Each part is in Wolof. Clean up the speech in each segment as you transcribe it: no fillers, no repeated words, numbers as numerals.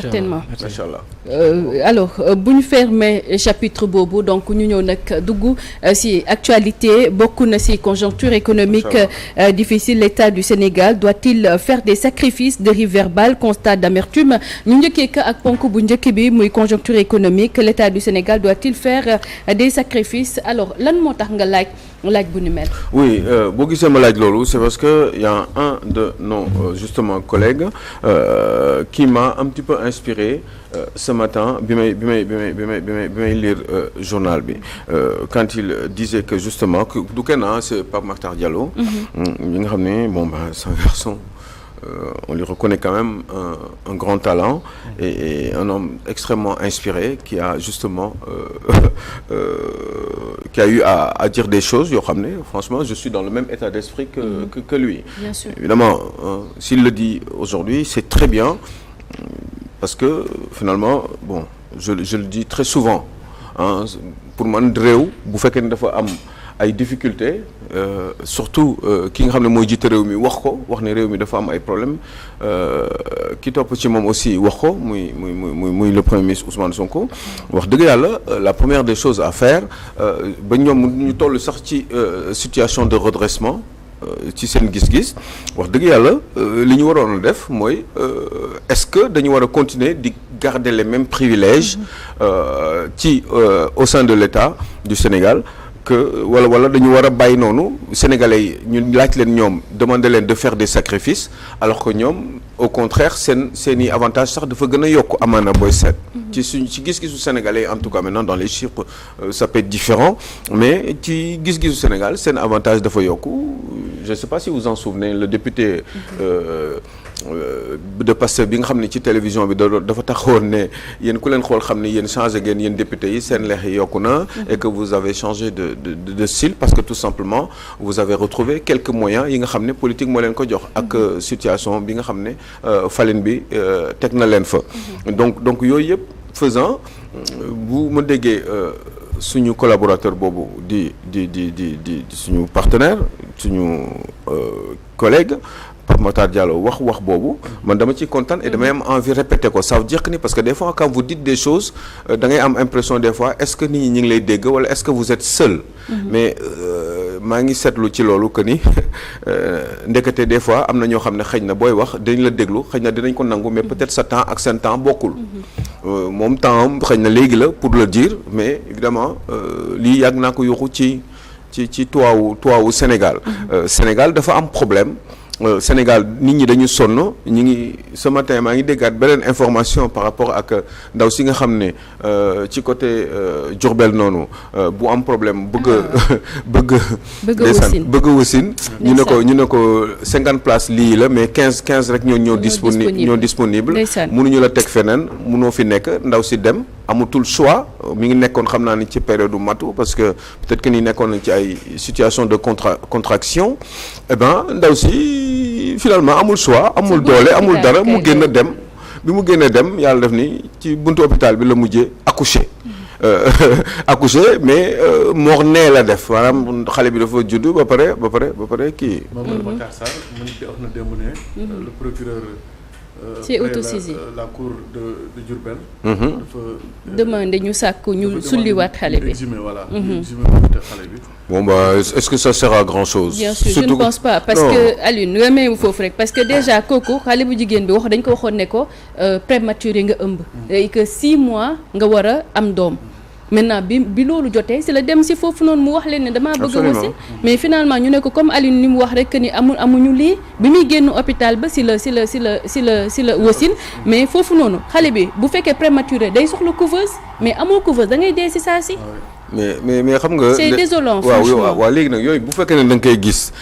certainement macha allah. alors bu ñu fermer chapitre boobu donc ñu ñëw nag dugg ci actualité bokk na ci conjoncture économique difficile. L'État du Sénégal doit-il faire des sacrifices dérive verbale constat d'amertume ñu njëkkee ka ak ponk bu njëkk bi muy conjoncture économique l'État du Sénégal doit-il faire des sacrifices alors lan moo tax nga laaj bu ni mel. oui boo gisee ma laaj loolu c'est parce que y a un de nos justement collègues qui m'a un petit peu inspiré ce matin bi may lire journal bi quand il disait que justement que du kenn c'est Pape Makhtar Diallo. ñi nga xam ne bon c'est un garçon. On lui reconnaît quand même un grand talent et un homme extrêmement inspiré qui a justement qui a eu à dire des choses yoo xam ne franchement je suis dans le même état d'esprit que lui. Bien sûr. Évidemment s'il le dit aujourd'hui c'est très bien parce que finalement bon je le dis très souvent pour man réew bu fekkee ne dafa am ay difficultés surtout ki nga xam ne mooy jiite réew mi wax ne réew mi dafa am ay problèmes ki topp ci moom aussi wax ko muy le premier ministre Ousmane Sonko wax dëgg yàlla la première des choses à faire ba ñoom ñu toll sax ci situation de redressement ci seen gis-gis wax dëgg yàlla li ñu waroon a def mooy est-ce que dañu war a continuer di garder les mêmes privilèges au sein de l'État du Sénégal que wala dañu war a bàyyi noonu sénégalais yi ñu laaj leen ñoom demander leen de faire des sacrifices alors que ñoom au contraire seeni avantage sax dafa gën a yokk amaana booy seet ci gis-gisu sénégalais en tout cas maintenant dans les chiffres ça peut être différent mais ci gis-gisu Sénégal seen avantage dafa yokk je sais pas si vous en souvenez le député de Pastef bi nga xam ne ci télévision bi dafa taxawoon ne yéen ku leen xool xam ne yéen changé ngeen yéen député yi seen leex yi yokku na et que vous avez changé de style parce que tout simplement vous avez retrouvé quelques moyens yi nga xam ne politique moo leen ko jox ak situation bi nga xam ne falin bi teg na leen fa donc yooyu yëpp faisant bu ma déggee suñu collaborateur boobu di suñu partenaire suñu collègue Pape Makhtar Diallo wax boobu man dama ciy kontaan et damay am envie répéter ko ça veut dire que ni parce que des fois quand vous dites des choses da ngay am impression des fois est-ce que nit ñi ñu ngi lay dégg wala est-ce que vous êtes seul mais maa ngi seetlu ci loolu que ni ndekete des fois am na ñoo xam ne xëy na booy wax dañ la déglu xëy na dinañ ko nangu mais peut-être sa temps ak seen temps bokkul moom temps am xëy na léegi la pour le dire mais évidemment lii yàgg naa ko yuxu ci toiwu Sénégal Sénégal dafa am problème Sénégal nit ñi dañu sonn ñi ngi ce matin maa ngi déggaat beneen information par rapport ak ndaw si nga xam ne ci côté Diourbel noonu bu am problème bëgg a wasin ñu ne ko 50 places lii la mais 15 rek ñoo disponible mënuñu la teg feneen mënoo fi nekk ndaw si dem amatul choix mi ngi nekkoon xam naa ni ci période matu parce que peut-être que ni nekkoon nañ ci ay situation de contraction eh ben ndaw si finalement amul choix amul doole amul dara mu génn dem bi mu génnee dem yàlla def ni ci buntu hôpital bi la mujjee accoucher mais mort nee la def maanaam xale bi dafa judd ba pare kii. Babacar Sarr mu ngi wax na démb ne le procureur c'est autosaisi la cour de Diourbel. dafa demandé ñu sàkku ñu sulliwaat xale bi. exhumé voilà. exhumé xale bi. bon bah est-ce que ça sert à grand chose. bien sûr surtout, je ne pense pas parce que Alioune remeewu foofu rek parce que déjà kooku xale bu jigéen bi dañ ko waxoon ne ko prématuré nga ëmb. et que 6 mois nga war a am doom. maintenant bi loolu jotee si la dem si foofu noonu mu wax leen ne damaa bëgg a wasin mais finalement ñu ne ko comme Aline ni mu wax rek que ni amuñu lii bi muy génn hôpital ba si la wasin mais foofu noonu xale bi bu fekkee prématuré day soxla couveuse mais amoo couveuse da ngay dee si saa si. mais xam nga. c'est désolant franchement waaw léegi nag yooyu bu fekkee ne da nga koy gis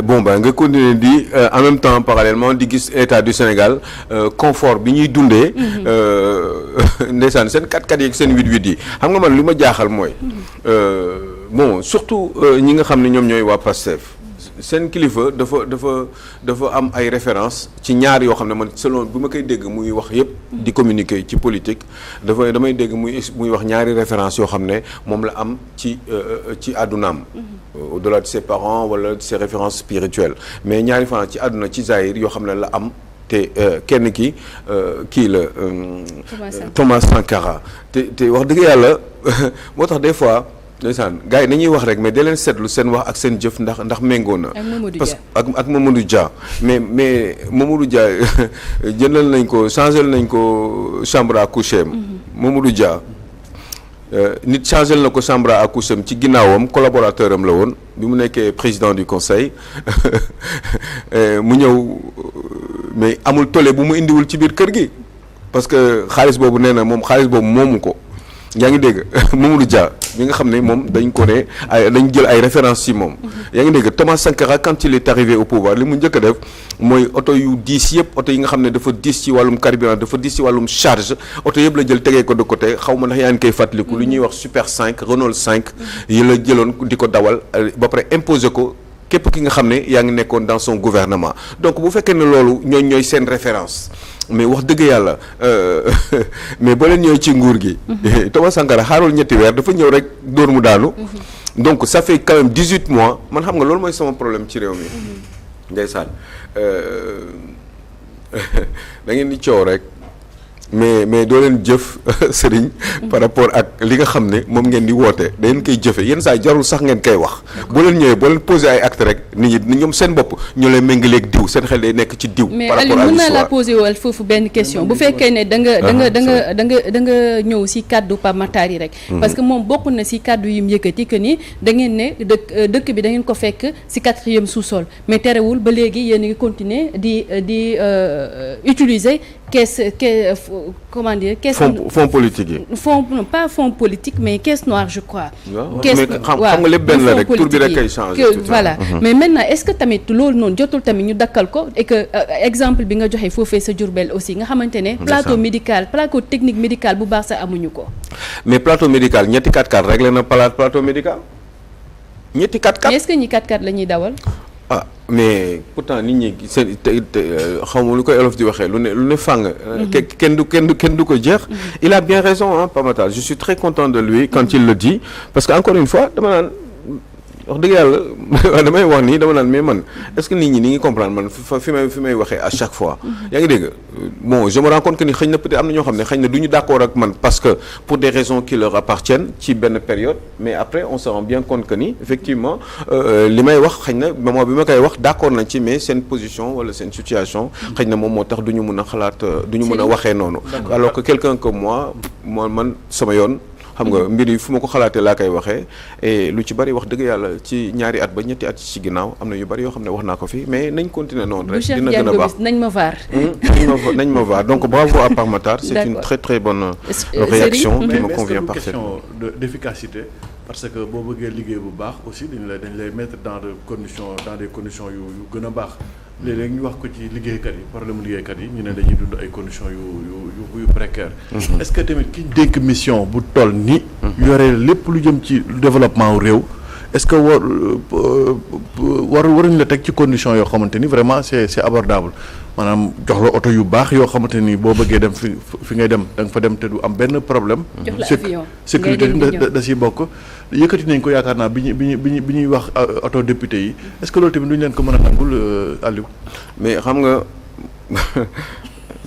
bon ba nga continuer di en même temps parallèlement di gis état du Sénégal confort bi ñuy dundee. ndeysaan seen 4x4 yeeg seen 8x8 yi xam nga man li ma jaaxal mooy bon surtout ñi nga xam ne ñoom ñooy waa Pastef seen kilifa dafa am ay références ci ñaar yoo xam ne man selon bu ma koy dégg muy wax yépp di communiquer ci politique damay dégg muy wax ñaari références yoo xam ne moom la am ci àddunaam au-delà de ses parents wala de ses références spirituelles mais ñaari fan ci àdduna ci zahir yoo xam ne la am te kenn kii la Thomas Sankara te wax dëgg yàlla moo tax des fois ndeysaan gars yi nañuy wax rek mais da leen seetlu seen wax ak seen jëf ndax méngoo na parce que ak Mamadou Dia mais Mamadou Dia jëndal nañ ko changé nañ ko chambre à coucher Mamadou Dia nit changé na ko chambre à coucher ci ginnaawam collaborateur am la woon bi mu nekkee président du conseil mu ñëw mais amul tollé bu mu indiwul ci biir kër gi parce que xaalis boobu nee na moom xaalis boobu moomu ko yaa ngi dégg Mamadou Dia bi nga xam ne moom dañ ko ne dañ jël ay références ci moom yaa ngi dégg Thomas Sankara quand il est arrivé au pouvoir li mu njëkk a def mooy oto yu diis yëpp oto yi nga xam ne dafa diis ci wàllum carburant dafa diis ci wàllum charge oto yëpp la jël tegee ko de côté xaw ma ndax yaa ngi koy fàttaliku lu ñuy wax Super 5 Renault 5 yi la jëloon di ko dawal ba pare imposer ko képp ki nga xam ne yaa ngi nekkoon dans son gouvernement donc bu fekkee ne loolu ñooy seen référence mais wax dëgg yàlla mais boo leen ñëwee ci nguur gi Thomas Sankara xaarul ñetti weer dafa ñëw rek dóor mu daanu donc ça fait quand même 18 mois man xam nga loolu mooy sama problème ci réew mi ndeysaan da ngeen di coow rek mais doo leen jëf sëriñ par rapport ak li nga xam ne moom ngeen di woote da ngeen koy jëfe yenn saa jarul sax ngeen koy wax boo leen ñëwee boo leen posé ay acte rek nit ñi ñoom seen bopp ñoo leen méngaleeg diw seen xel day nekk ci diw par rapport à l'histoire mais Aliou mën naa la posé wal foofu benn question bu fekkee ne da nga ñëw si kàddu Pape Matar yi rek parce que moom bokk na si kàddu yi mu yëkkati que ni da ngeen ne dëkk bi da ngeen ko fekk si 4e sous-sol mais terewul ba léegi yéen a ngi continuer di utiliser comment dire caisse fonds politique yi pas fonds politique mais caisse noire je crois caisse xam nga lépp benn la rek tur bi rek kay changé voilà mais maintenant est-ce que tamit loolu noonu jotul tamit ñu dakkal ko et que exemple bi nga joxe foofee sa Diourbel aussi nga xamante ne plateau technique médical bu baax sax amuñu ko mais plateau médical ñetti 4x4 réglé na plateau médical ñetti 4x4 mais est-ce que ñi 4x4 la ñuy dawal mais pourtant nit ñi seen xaw ma lu koy olof di waxee lu ne fàng kenn du ko jeex il a bien raison hein Pape Matar je suis très content de lui quand il le dit parce que encore une fois dama naan wax dëgg yàlla damay wax nii dama naan mais man est-ce que nit ñi ni ngi comprendre man fi may waxee à chaque fois yaa ngi dégg bon je me rends compte que ni xëy na peut-être am na ñoo xam ne xëy na du ñu d'accord ak man parce que pour des raisons qui leur appartiennent ci benn période mais après on se rend bien compte que ni effectivement li may wax xëy na moment bi ma koy wax d'accord nañ ci mais seen position wala seen situation xëy na moom moo tax du ñu mën a xalaat du ñu mën a waxee noonu alors que quelqu'un comme moi man sama yoon xam nga mbir yi fu ma ko xalaatee laa koy waxee et lu ci bari wax dëgg yàlla ci ñaari at ba ñetti at ci ginnaaw am na yu bari yoo xam ne wax naa ko fi mais nañ continuer noonu rek dina gën a baax nañ ma vaar donc bravo à Pape Matar c'est une très très bonne réaction qui me convient parfaitement d'efficacité parce que boo bëggee liggéey bu baax aussi dañ lay mettre dans des conditions yu gën a baax léeg-léeg ñu wax ko ci liggéeykat yi problème liggéeykat yi ñu ne dañuy dund ay conditions yu précaires est-ce que tamit ki dénk mission bu toll ni yore lépp lu jëm ci développement réew est-ce que waruñu la teg ci conditions yoo xamante ni vraiment c'est abordable maanaam jox la oto yu baax yoo xamante ni boo bëggee dem fi ngay dem da nga fa dem te du am benn problème sécurité da si bokk yëkkati nañ ko yaakaar naa bi ñuy wax auto député yi est-ce que loolu tamit duñu leen ko mën a nangul Aliou mais xam nga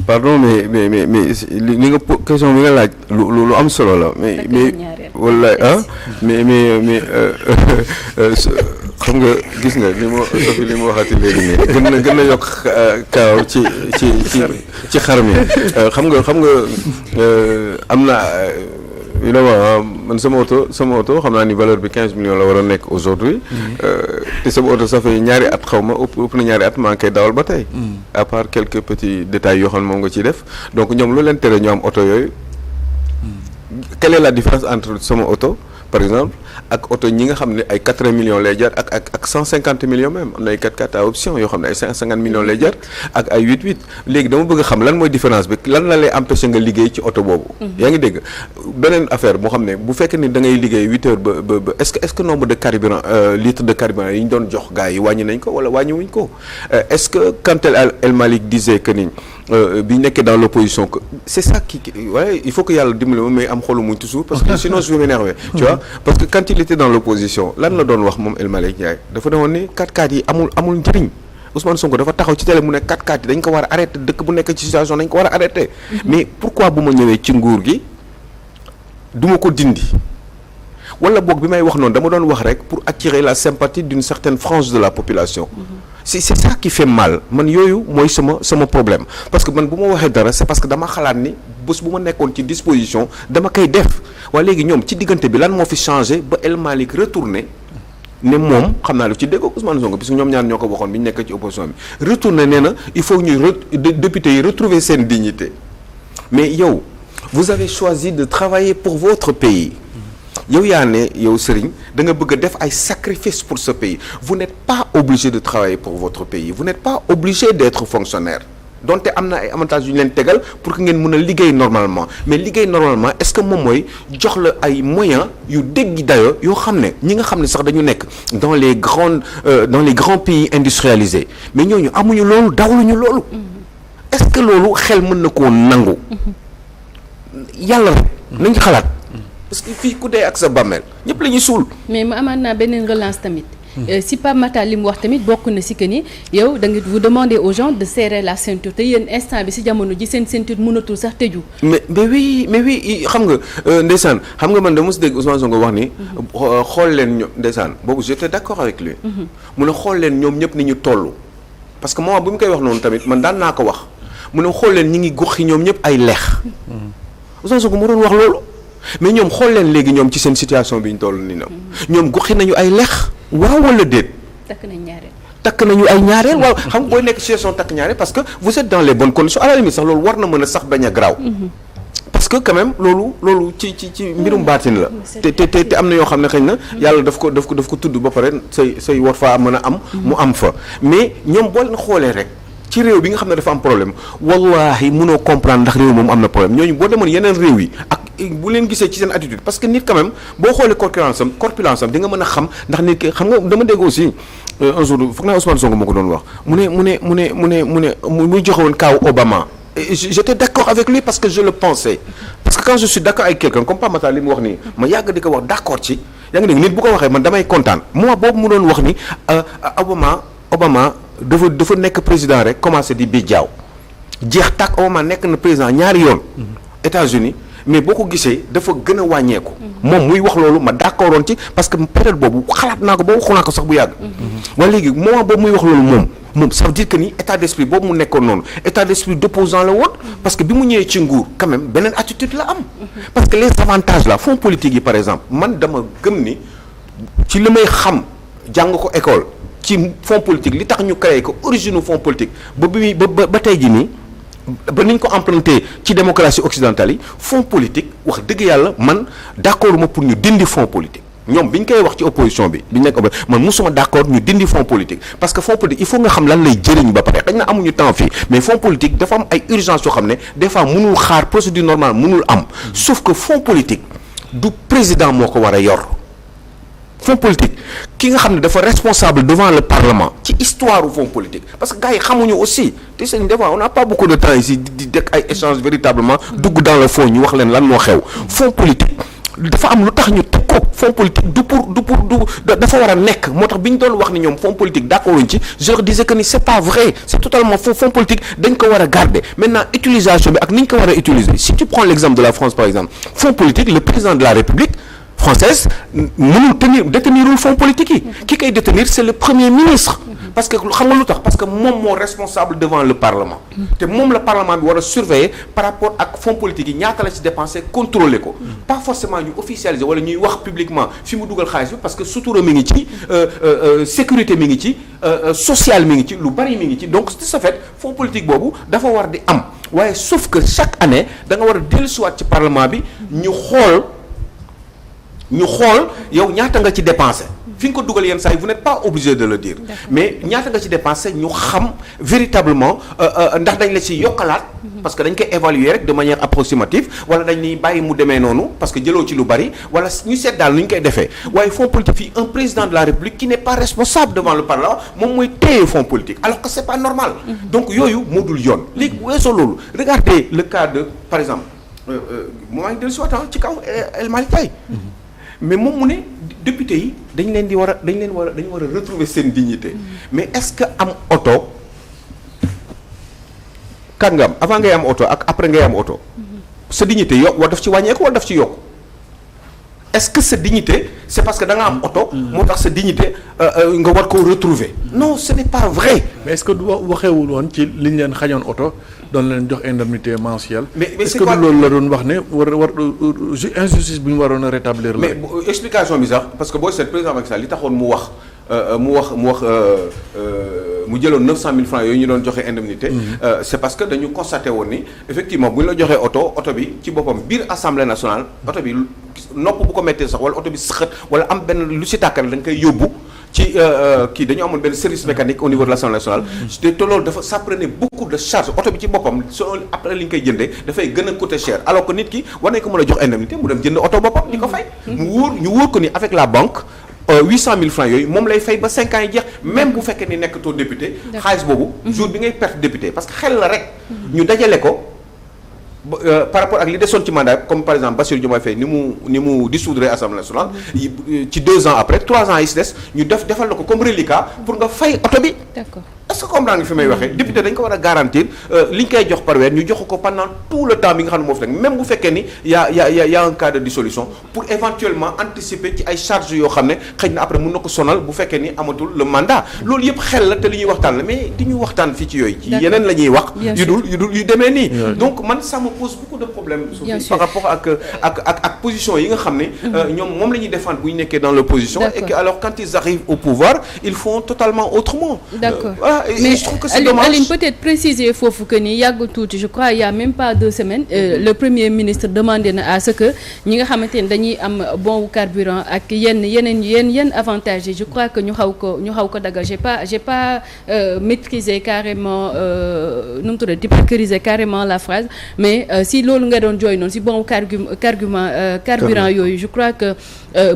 pardon mais li nga question bi nga laaj lu am solo la mais wallaay mais xam nga gis nga li ma waxati léegi nii gën na yokk kaaw ci xar mi xam nga am na évidemment man sama oto xam naa ni valeur bi 15 millions la war a nekk aujourd'hui te sama oto ça fait ñaari at xaw ma ëpp na ñaari at maa ngi koy dawal ba tey à part quelques petits détails yoo xam ne moom nga ciy def donc ñoom lu leen tere ñu am oto yooyu quelle est la différence entre sama oto par exemple ak oto ñi nga xam ne ay 80 millions lay jar ak 150 millions même am na ay 4x4 à option yoo xam ne ay 150 millions lay jar ak ay 8x8 léegi dama bëgg a xam lan mooy différence bi lan la lay empêcher nga liggéey ci oto boobu. yaa ngi dégg beneen affaire boo xam ne bu fekkee ni da ngay liggéey 8 heures ba est-ce que nombre de carburant litres de carburant yi ñu doon jox gars yi wàññi nañ ko wala wàññiwuñ ko est-ce que quand El Malick disait que ni bi ñu nekkee dans l'opposition que c'est ça qui ouais il faut que yàlla dimbali ma mais am xolu muñ toujours parce que sinon je vais m'énerver tu vois parce que quand il était dans l'opposition lan la doon wax moom El Malick Ndiaye dafa demoon ni 4x4 yi amul njëriñ Ousmane Sonko dafa taxaw ci télé mu ne 4-4 yi dañ ko war a arrêté dëkk bu nekk ci situation dañ ko war a arrêté. mais pourquoi bu ma ñëwee ci nguur gi duma ko dindi wala boog bi may wax noonu dama doon wax rek pour attirer la sympathie d'une certaine frange de la population. c'est ça qui fait mal man yooyu mooy sama problème parce que man bu ma waxee dara c'est parce que dama xalaat ni bés bu ma nekkoon ci disposition dama koy def waaye léegi ñoom ci diggante bi lan moo fi changé ba El Malick retourné ne moom xam naa lu ci dégg Ousmane Sonko parce que ñoom ñaar ñoo ko waxoon bi ñu nekk ci opposition bi retourné nee na il faut ñuy députés yi retrouver seen dignité mais yow vous avez choisi de travailler pour votre pays yow yaa ne yow Serigne da nga bëgg a def ay sacrifices pour ce pays vous n'êtes pas obligé de travailler pour votre pays vous n'êtes pas obligé d'être fonctionnaire donte am na ay avantages yu ñu leen tegal pour que ngeen mën a liggéey normalement mais liggéey normalement est-ce que moom mooy jox la ay moyens yu déggi dayo yoo xam ne ñi nga xam ne sax dañu nekk dans les grands pays industrialisés mais ñooñu amuñu loolu dawluñu loolu est-ce que loolu xel mën na koo nangu yàlla rek nañ xalaat parce que fii ku dee ak sa bàmmeel ñëpp la ñuy suul. mais mu amaat naa beneen relance tamit. si Pape Matar li mu wax tamit bokk na si que ni yow da nga vous demandez aux gens de serrer la ceinture te yéen instant bi si jamono ji seen ceinture mënatul sax tëju. mais oui xam nga ndeysaan xam nga man dama mos dégg Ousmane Sonko wax ni. xool leen ñoom ndeysaan boobu j'étais d'accord avec lui. mu ne xool leen ñoom ñëpp ni ñu toll. parce que moment bu mu koy wax noonu tamit man daan naa ko wax mu ne xool leen ñi ngi gox yi ñoom ñëpp ay leex. Ousmane Sonko mu doon wax loolu. mais ñoom xool leen léegi ñoom ci seen situation bi ñu toll nii ñoom goxi nañu ay lex waaw wala déet. takk nañu ay ñaareel waaw xam nga booy nekk situation takk ñaareel parce que vous êtes dans les bonnes conditions à la limite sax loolu war na mën a sax bañ a garaaw. parce que quand même loolu ci mbirum baatin la. te am na yoo xam ne xëy na yàlla daf ko tudd ba pare say war faa mën a am. mu am fa mais ñoom boo leen xoolee rek. ci réew bi nga xam ne dafa am problème wallahi mënoo comprendre ndax réew moom am na problème ñooñu boo demoon yeneen réew yi ak bu leen gisee ci seen attitude parce que nit quand même boo xoolee corpulence am di nga mën a xam ndax nit ki xam nga dama dégg aussi un jour foog naa Ousmane Sonko moo ko doon wax muy joxe woon kaaw Obama et j'étais d'accord avec lui parce que je le pensais parce que quand je suis d'accord avec quelqu'un comme Pape Matar li mu wax nii ma yàgg di ko wax d'accord ci yaa ngi dégg nit bu ko waxee man damay kontaan moment boobu mu doon wax ni Obama dafa nekk président rek commencé di bi jaaw jeex tàkk Obama nekk na président ñaari yoon États-Unis mais boo ko gisee dafa gën a wàññeeku moom muy wax loolu ma d'accordoon ci parce que période boobu xalaat naa ko ba waxu naa ko sax bu yàgg waaye léegi moment boobu muy wax loolu moom ça veut dire que ni état d'esprit boobu mu nekkoon noonu état d'esprit d'opposant la woon parce que bi mu ñëwee ci nguur quand même beneen attitude la am parce que les avantages là fonds politique yi par exemple man dama gëm ni ci li may xam jàng ko école ci fonds politique li tax ñu créé ko origine fonds politique ba tey jii nii ba niñ ko emprunté ci démocratie occidentale yi fonds politique wax dëgg yàlla man d'accord ma pour ñu dindi fonds politique ñoom bi ñu koy wax ci opposition bi ñu nekk man musuma d'accord ñu dindi fonds politique parce que fonds politique il faut nga xam lan lay jëriñ ba pare xëy na amuñu temps fii mais fonds politique dafa am ay urgence yoo xam ne des fois mënul xaar procédure normale mënul am sauf que fonds politique du président moo ko war a yor fonds politique ki nga xam ne dafa responsable devant le parlement ci histoire u fonds politique parce que gars yi xamuñu aussi te seen des fois on n'a pas beaucoup de temps ici di dekk ay échanges véritablement dugg dans le fond ñu wax leen lan moo xew fonds politique dafa am lu tax ñu teg ko fonds politique du dafa war a nekk moo tax bi ñu doon wax ni ñoom fonds politique d'accord wuñ ci je leur disais que ni c'est pas vrai c'est totalement faux fonds politique dañ ko war a garder maintenant utilisation bi ak ni ñu ko war a utiliser si tu prends l'exemple de la France par exemple fonds politique le président de la République française mënul détenirul fonds politique yi ki koy détenir c'est le premier ministre parce que xam nga lu tax parce que moom moo responsable devant le parlement te moom la parlement bi war a surveiller par rapport ak fonds politique yi ñaata la ci dépenser contrôler ko pas forcément ñu officialiser wala ñuy wax publiquement fi mu dugal xaalis bi parce que sutura mi ngi ci sécurité mi ngi ci social mi ngi ci lu bari mi ngi ci donc de ce fait fonds politique boobu dafa war di am waaye sauf que chaque année da nga war a dellusiwaat ci parlement bi ñu xool yow ñaata nga ci dépensé fi nga ko dugal yenn saa yi vous n'êtes pas obligé de le dire mais ñaata nga ci dépensé ñu xam véritablement ndax dañ la ci yokkalaat parce que dañ koy évaluer rek de manière approximative wala dañ ni bàyyi mu demee noonu parce que jëloo ci lu bari wala ñu seet daal nu ñu koy defee waaye fonds politique fii un président de la République qui n'est pas responsable devant le Parlement moom mooy téye fonds politique alors que c'est pas normal donc yooyu moo dul yoon léegi weesoo loolu regardez le cas de par exemple moo ngi dellu si waat ci kaw El Malick Ndiaye mais moom mu ne député yi dañu war a retrouver seen dignité mais est-ce que am oto kan nga am avant ngay am oto ak après ngay am oto sa dignité war daf ci wàññeeku wala daf ci yokk est-ce que sa dignité c'est parce que da nga am oto moo tax sa dignité nga war koo retrouver non ce n'est pas vrai. mais est-ce que du waxeewul woon ci li ñu leen xañoon oto doon leen jox indemnité mensuelle. mais est-ce que du loolu la doon wax ne war injustice bu ñu waroon a rétablir la. mais explication bi sax parce que booy seet président Macky Sall li taxoon mu jëloon 900 000 francs yooyu ñu doon joxe indemnité. C'est parce que dañu constaté woon ni effectivement bu ñu la joxee oto bi ci boppam biir assemblée nationale oto bi nopp bu ko méttee sax wala oto bi sëxët wala am benn lu si tàkkal dañ koy yóbbu ci kii dañu amoon benn service mécanique au niveau de l'Assemblée nationale. te loolu ça prenait beaucoup de charges oto bi ci boppam après li ñu koy jëndee dafay gën a coûter cher alors que nit ki war nañ ko mën a jox indemnité mu dem jënd oto boppam di ko fay. ñu wóor ko ni avec la banque. 800 000 francs yooyu moom lay fay ba 5 ans yi jeex même bu fekkee ni nekkatoo député xaalis boobu jour bi ngay perte député parce que xel la rek ñu dajale ko par rapport ak li desoon ci mandat comme par exemple Bassirou Diomaye Faye ni mu dissoudre Assemblée nationale ci 2 ans après 3 ans yi si des ñu defal la ko comme reliquat pour nga fay oto bi. D'accord. Est-ce que comprendre nga fi may waxee député dañ ko war a garantir li ñu koy jox par weer ñu jox ko pendant tout le temps bi nga xam ne moo fi nekk même bu fekkee ni y a un cas de dissolution pour éventuellement anticiper ci ay charges yoo xam ne xëy na après mën na ko sonal bu fekkee ni amatul le mandat loolu yëpp xel la te li ñuy waxtaan la mais di ñu waxtaan fii ci yooyu ci yeneen la ñuy wax yu demee nii donc man ça me pose beaucoup de problèmes par rapport ak position yi nga xam ne ñoom moom la ñuy défendre bu ñu nekkee dans l'opposition et que alors quand ils arrivent au pouvoir ils font totalement autrement. D'accord. Mais je trouve que c'est dommage. Aline peut-être préciser foofu que ni yàggul tuuti je crois il y a même pas 2 semaines le premier ministre demandé na à ce que ñi nga xamante ne dañuy am bon carburant ak yenn avantages yi je crois que ñu xaw ko dagal j'ai pas maîtrisé carrément nu mu tuddati maîtriser carrément la phrase mais si loolu nga doon jooy noonu si bon carburant yooyu je crois que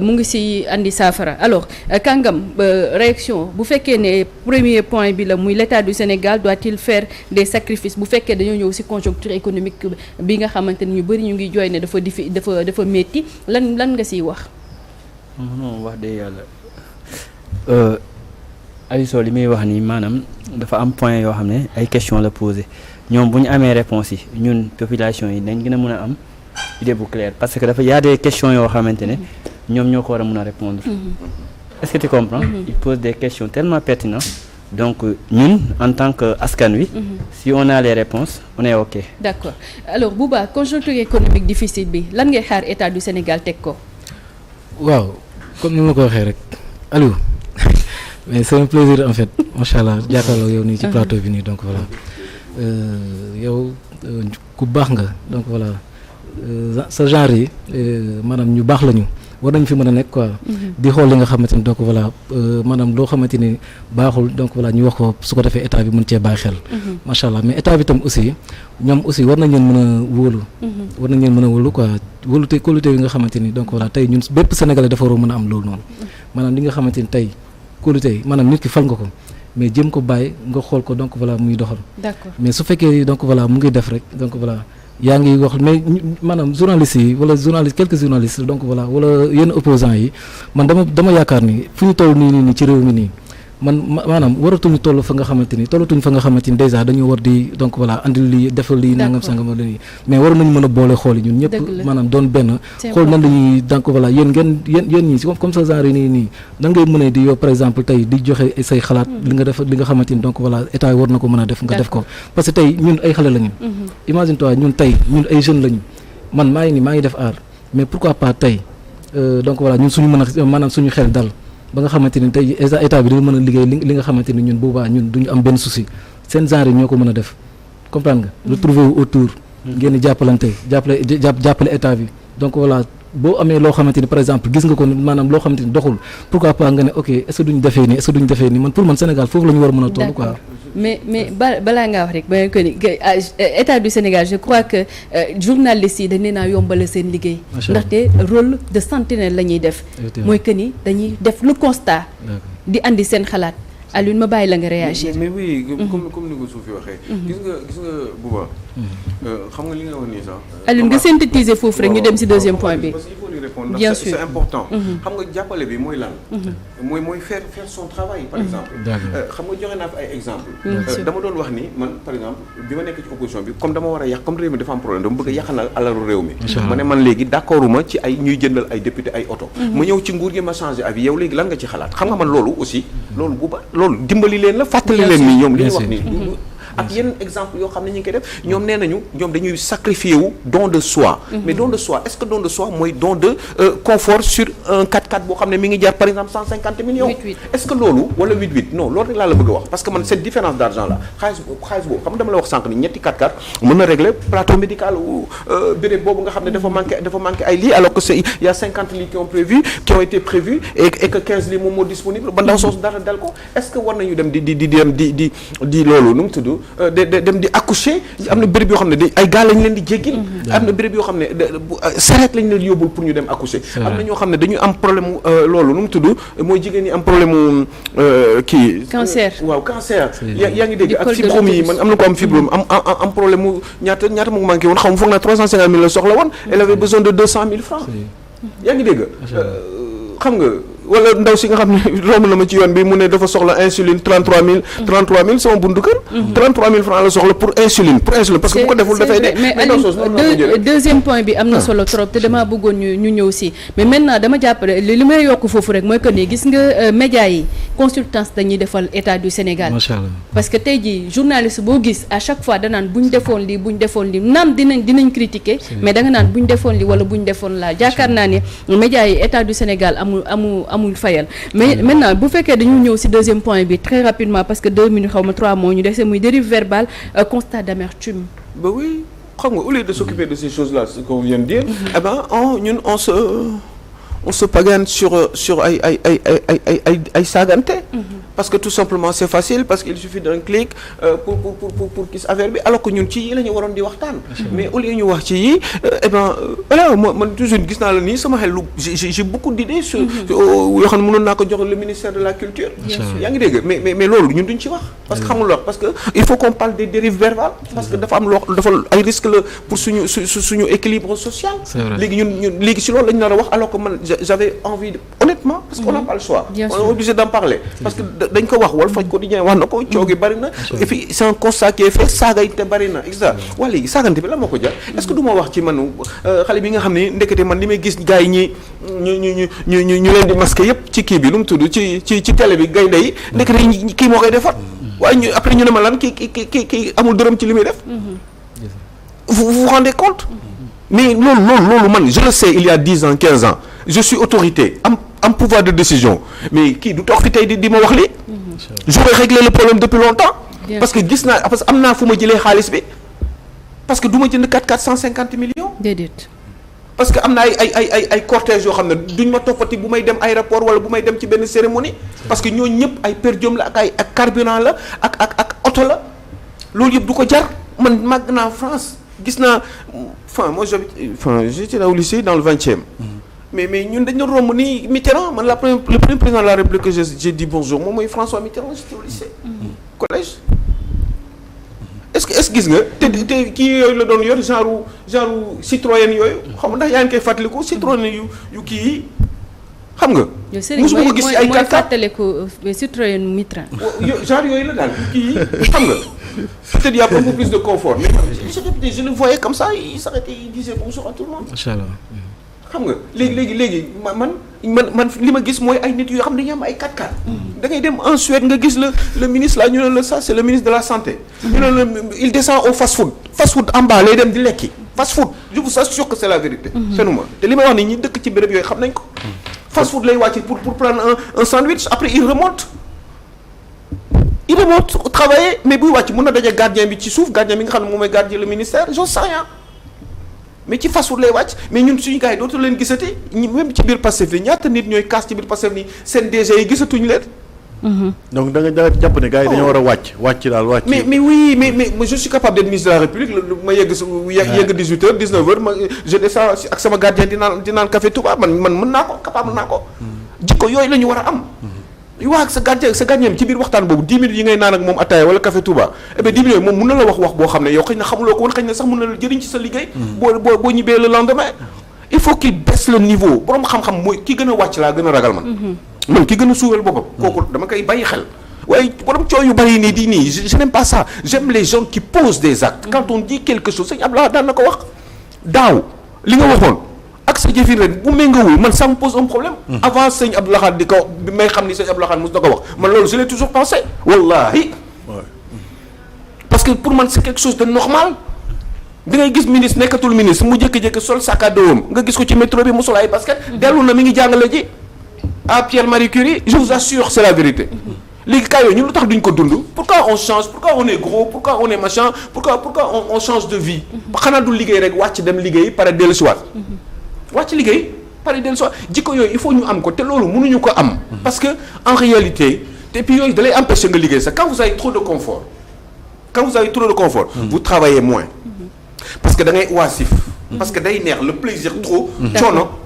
mu ngi si andi saafara alors Kangam réaction bu fekkee ne premier point bi la muy l'État du Sénégal doit-il faire des sacrifices bu fekkee dañoo ñëw ci conjoncture économique bi nga xamante ni ñu bari ñu ngi jooy ne dafa métti lan nga ciy wax. non wax dëgg yàlla Aliou li muy wax nii maanaam dafa am point yoo xam ne ay questions la posé ñoom bu ñu amee réponse yi ñun population yi dañ gën a mën a am idée bu claire parce que dafa y a des questions yoo xamante ne ñoom ñoo ko war a mën a répondre. Est-ce que tu comprends? Il pose des questions tellement pertinentes. Donc ñun en tant que askan wi si on a les réponses on est OK. D'accord. Alors Bouba conjoncture économique difficile bi lan ngay xaar état du Sénégal teg ko. waaw comme ni ma ko waxee rek Aliou mais c'est un plaisir en fait macha allah jàkkaarloo yow nii ci plateau bi nii donc voilà yow ku baax nga donc voilà sa genre yi maanaam ñu baax lañu. war nañ fi mën a nekk quoi di xool li nga xamante ni donc voilà maanaam loo xamante ni baaxul donc voilà ñu wax ko su ko defee état bi mën cee bàyyi xel macha allah mais état bi tam aussi ñoom aussi war nañ leen mën a wóolu war nañ leen mën a wóolu quoi wóolute kóolute yi nga xamante ni donc voilà tey ñun bépp sénégalais dafa war a mën a am loolu noonu maanaam li nga xamante ni tey kóolute yi maanaam nit ki fal nga ko mais jëm ko bàyyi nga xool ko donc voilà muy doxal mais su fekkee donc voilà mu ngi def rek donc voilà yaa ngi wax mais maanaam journalistes yi wala quelques journalistes donc voilà wala yenn opposants yi man dama yaakaar ni fu ñu toll nii ci réew mi nii man maanaam waratuñu toll fa nga xamante ni tollatuñu fa nga xamante ni déjà dañoo war di donc voilà andil lii defal lii nangam sangam la nii mais waroon nañu mën a boole xool yi ñun ñëpp maanaam doon benn xool nan lañuy donc voilà yéen ñi comme ça genre yi nii nan ngay mën a di yow par exemple tey di joxe say xalaat li nga xamante ni donc voilà état war na ko mën a def nga def ko parce que tey ñun ay xale lañu imagine toi ñun ay jeunes lañu man maa ngi def art mais pourquoi pas tey donc voilà ñun suñu mën a maanaam suñu xel dal ba nga xamante ni tey état bi dina mën a liggéey li nga xamante ni ñun boobaa ñun duñu am benn souci seen genre yi ñoo ko mën a def comprendre nga retrouver wu autour ngeen di jàppale état bi donc voilà boo amee loo xamante ni par exemple gis nga ko maanaam loo xamante ni doxul pourquoi pas nga ne ok est-ce que duñu defee nii man pour man Sénégal foofu la ñu war a mën a toll quoi. mais balaa ngaa wax rek ba que ni état du Sénégal je crois que journalistes yi dañ leen a yombale seen liggéey. ndaxte rôle de sentinelle la ñuy def. mooy que ni dañuy def le constat. di andi seen xalaat Alioune ma bàyyi la nga réagir. mais oui comme ni ko Sophie waxee. gis nga Bouba. xam nga li nga wax nii sax. Alioune nga synthétiser foofu rek ñu dem ci deuxième point bi. parce qu'il faut lui répondre. Bien c'est sûr. important. xam nga jàppale bi mooy lan. mooy faire son travail par exemple. xam nga joxe naa fi ay exemple dama doon wax ni man par exemple bi ma nekk ci opposition bi comme dama war a yàq comme réew mi dafa am problème dama bëgg a yàqanal alalu réew mi. ma ne man léegi d'accorduma ci ay ñuy jëndal ay député ay oto. ma ñëw ci nguur gi ma changé avis yow léegi lan nga ci xalaat xam nga man loolu aussi loolu bu ba loolu dimbali leen la fàttali leen ni ñoom li ñu wax ni ak yenn exemple yoo xam ne ñu ngi koy def ñoom nee nañu ñoom dañuy sacrifier wu don de soi. mais don de soi est-ce que don de soi mooy don de confort sur un 4x4 boo xam ne mi ngi jar par exemple 150 millions. 8-8. est-ce que loolu wala 8-8 non loolu rek laa la bëgg a wax parce que man cette différence d'argent là xaalis boobu xam nga dama la wax sànq ni ñetti 4x4 mën na régler plateau médical ou béréb boobu nga xam ne dafa manqué ay lits alors que il y a 50 lits qui ont été prévus et que 15 lits moom moo disponible ba ndaw soosu dara dal ko est-ce que war nañu dem di loolu nu mu tudd dem di accoucher am na béréb yoo xam ne ay gaa lañ leen di jéggil am na béréb yoo xam ne sareet lañ leen yóbbul pour ñu dem accoucher am na ñoo xam ne dañu am problème mu loolu nu mu tudd mooy jigéen ñi am problème mu kii cancer waaw cancer yaa ngi dégg ak fibrome yi man am na ko am fibrome am problème mu ñaata mu manqué woon xam nga foog naa 350 000 la soxla woon elle avait besoin de 200 000 francs yaa ngi dégg xam nga wala ndaw si nga xam ne romb na ma ci yoon bi mu ne dafa soxla insuline 33 000 sama buntu kër 33 000 francs la soxla pour insuline parce que bu ko deful dafay dee mais deuxième point bi am na solo trop te damaa bëggoon ñu ñëw si mais maintenant dama jàpp li may yokk foofu rek mooy que ni gis nga médias yi consultance dañuy defal état du Sénégal parce que tey jii journaliste boo gis à chaque fois danaan bu ñu defoon lii naam dinañ critiquer mais da nga naan bu ñu defoon lii wala bu ñu defoon laa jaakaar naa ne médias yi état du Sénégal amul fayal mais maintenant bu fekkee dañu ñëw ci deuxième point bi très rapidement parce que 2 minutes xaw ma 3 moo ñu dese muy dérive verbale constat d'amertume. Bah oui xam nga au lieu de s'occuper de ces choses là ce qu'on vient de dire eh ben ñun on se pagane sur ay saagante parce que tout simplement c'est facile parce qu'il suffit d'un clic pour gis affaire bi alors que ñun ci yi la ñu waroon di waxtaan mais au lieu ñu wax ci yi eh ben voilà man toujours gis naa la nii sama xel lu j'ai beaucoup d'idées sur yoo xam ne mënoon naa ko jox le ministère de la culture yaa ngi dégg mais loolu ñun duñ ci wax parce que xamul wax parce que il faut qu'on parle des dérives verbales parce que dafa am dafa ay risque la pour suñu équilibre social léegi ñun léegi si loolu la ñu nar a wax alors que man j'avais envie honnêtement parce qu'on n'a pas le choix on est obligé d'en parler parce que dañ ko wax Walf Quotidien wax na ko coow gi bari na et puis c'est un constat qui est fait saaga yi te bari na etc waa léegi saagante bi la moo ko jar est-ce que du ma wax ci manu xale bi nga xam ne ndekete man li may gis gars yi ñu leen di masquer yépp ci kii bi lu mu tudd ci télé bi gaynde yi ndekete kii moo koy defar waaye après ñu ne ma lan kii amul dërëm ci li muy def vous vous rendez compte mais loolu man je le sais il y a 10 ans 15 ans je suis autorité am pouvoir de décision mais kii du toog fi tey di ma wax lii j'aurais réglé le problème depuis longtemps parce que gis naa parce que am naa fu ma jëlee xaalis bi parce que du ma jënd 450 millions déedéet parce que am na ay cortège yoo xam ne duñ ma toppati bu may dem aéroport wala bu may dem ci benn cérémonie parce que ñooñu ñëpp ay per diem la ak carburant la ak oto la loolu yëpp du ko jar man màgg naa France gis naa j'étais là au lycée dans le 20e mais ñun dañu romb ni Mitterrand man le premier président de la République que j'ai dit bonjour moom mooy François Mitterrand j'étais au lycée collège est-ce que gis nga te kii yooyu la doon yor genre Citroën yooyu xam nga ndax yaa ngi koy fàttaliku Citroën yu kii yi xam nga mosuma ko gis ci ay mooy fàttaliku Citroën Mitra genre yooyu la daal kii yi xam nga peut-être y a un peu plus de confort mais je le voyais comme ça il s'arrêtait il disait bonjour à tout le monde Inch'Allah xam nga léegi man li ma gis mooy ay nit yoo xam ne dañuy am ay 4x4 da ngay dem en Suède nga gis le ministre là ñu ne la ça c'est le ministre de la santé ñu ne la il descend au fast food en bas lay dem di lekki fast food je vous assure que c'est la vérité fenuma te li may wax ni ñi dëkk ci béréb yooyu xam nañ ko fast food lay wàcc pour prendre un sandwich après il remonte travailler mais buy wàcc mën na daje gardien bi ci suuf gardien bi nga xam ne moom mooy gardien le ministère j'en sais rien mais ci fast food lay wàcc mais ñun suñu gars yi dootu leen gisati même ci biir Pastef li ñaata nit ñooy kaas ci biir Pastef ni seen DG yi gisatuñu leen. donc da nga jàpp ne gars yi dañoo war a wàcc daal wàcc. mais oui mais je suis capable d'être ministre de la République ma yegg 18h 19h ma je descends ak sama gardien di naan café Touba man mën naa ko capable naa ko. jikko yooyu la ñu war a am. waa ak sa gardien ci biir waxtaan boobu 10 minutes yi ngay naan ak moom ataaya wala café Touba eh bien 10 minutes moom mën na la wax boo xam ne yow xëy na xamuloo ko woon xëy na sax mën na la jëriñ ci sa liggéey. boo ñibbee le lendemain. il faut qu'il baisse le niveau borom xam-xam mooy ki gën a wàcc laa gën a ragal man ki gën a suufeel boppam kooku dama koy bàyyi xel waaye borom coow yu bari nii di nii je n'aime pas ça j'aime les gens qui posent des actes quand on dit quelque chose sëñ Abdoulaye daan na ko wax daaw li nga waxoon ak sa jëfin ren bu méngoowul man ça me pose un problème avant sëñ Abdoulaye di ko bi may xam ni sëñ Abdoulaye mos na ko wax man loolu je l'ai toujours pensé wallahi parce que pour man c'est quelque chose de normal da ngay gis ministre nekkatul ministre mu jékki-jékki sol sac à dos nga gis ko ci métro bi mu sol ay basket dellu na mi ngi jàngale ji à Pierre Marie Curie je vous assure c'est la vérité léegi cas yooyu ñun lu tax duñ ko dund pourquoi on change pourquoi on est gros pourquoi on est machin pourquoi on change de vie xanaa du liggéey rek wàcc dem liggéey pare dellusiwaat wàcc liggéey pare dellusiwaat jikko yooyu il faut ñu am ko te loolu mënuñu ko am parce que en réalité te puis yooyu da lay empêcher nga liggéey sax quand vous avez trop de confort vous travaillez moins parce que da ngay oisif parce que day neex le plaisir trop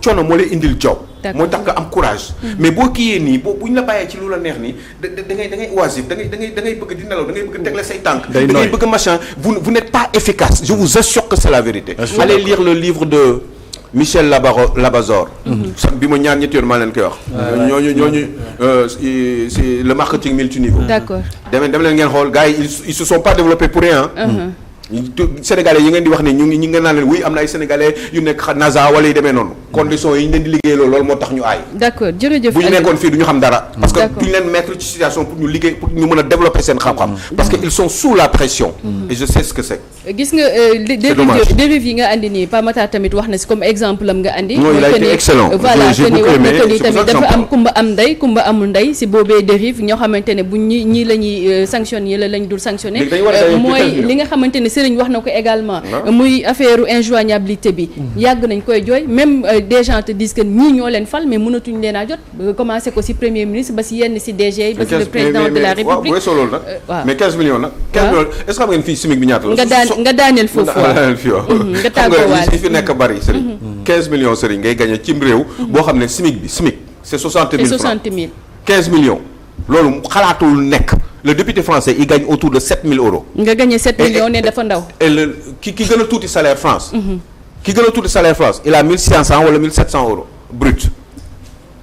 coono moo lay indil job mooy tax nga am courage mais boo kiiyee nii boo bu ñu la bàyyee ci lu la neex nii da ngay oisif da ngay bëgg di nelaw da ngay bëgg tegle say tànk da ngay bëgg machin vous n'êtes pas efficace je vous assure que c'est la vérité allez lire le livre de Michel Labazor sax bi ma ñaar ñetti yoon maa leen koy wax ñooñu c'est le marketing multiniveau d'accord dem leen ngeen xool gars yi ils se sont pas développés pour rien Sénégalais yi ngeen di wax ne ñu ngi naan leen oui am na ay Sénégalais yu nekk NASA wala yu demee noonu conditions yi ñu leen di liggéey loolu moo tax ñu aay. d'accord jërëjëf bu ñu nekkoon fii du ñu xam dara. parce que du ñu leen mettre ci situation pour ñu liggéey pour ñu mën a développer seen xam-xam. parce que ils sont sous la pression. et je sais ce que c'est. gis nga dérive yi nga andi nii Pa Matar tamit wax na si comme exemple am nga andi. non il a été excellent. voilà que ni wax na ko ni tamit dafa am kumba am ndey kumba amul ndey si boobee dérive ñoo xamante ne buñ ñii la ñuy sanctionné yi la lañ dul sanctionné. mooy li nga xamante ne Serigne wax na ko également. muy affaire injoignabilité bi. yàgg nañ koy jooy même des gens te disent que ñii ñoo leen fal mais mënatuñ leen a jot commencé ko si premier ministre ba si yenn si DG yi ba si le président de la République. waaw mais 15 millions nag. 15 millions est-ce que xam ngeen fii SMIC bi ñaata la. nga daaneel foofu nga tàggoo waale xam nga fi nekk bari Serigne. 15 millions Serigne ngay gagné cim réew. boo xam ne SMIC c'est 60 000 francs. 60 000. 15 millions loolu xalaatul nekk le député français il gagne autour de 7 000 euros. nga gagné 7 millions ne dafa ndaw. et le ki gën a tuuti salaire France. ki gën a tuuti salaire France il a 1500 wala 1700 euros brut.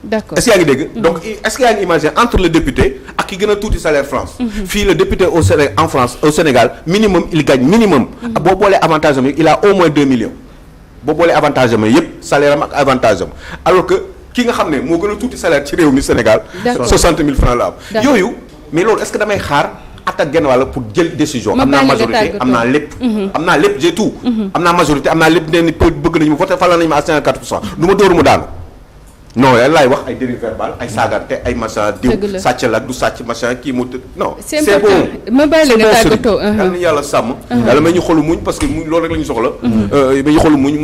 d'accord est-ce que yaa ngi dégg. donc est-ce que yaa ngi imaginer entre le député ak ki gën a tuuti salaire France. fii le député en France au Sénégal minimum il gagne minimum. boo boolee avantage am il a au moins 2 millions. boo boolee avantage am yépp salaire am ak avantage am alors que ki nga xam ne moo gën a tuuti salaire ci réew mi Sénégal. 60 000 francs la am. yooyu mais loolu est-ce que damay xaar at ak genn wàll pour jël décision. am naa majorité am naa lépp. am naa lépp j'ai tout. am naa majorité am naa lépp nee ni bëgg nañu ma voté fal nañu ma à 54%. du ma dóoru mu daanu. non yàlla laay wax ay dérive verbal ay saagante ay machin diw sàcc la du sàcc machin kii mu non c'est bon ma bàyyi la nga tàggatoo yàlla na yàlla sàmm yàlla may ñu xolu muñ parce que loolu rek la ñu soxla may ñu xolu muñ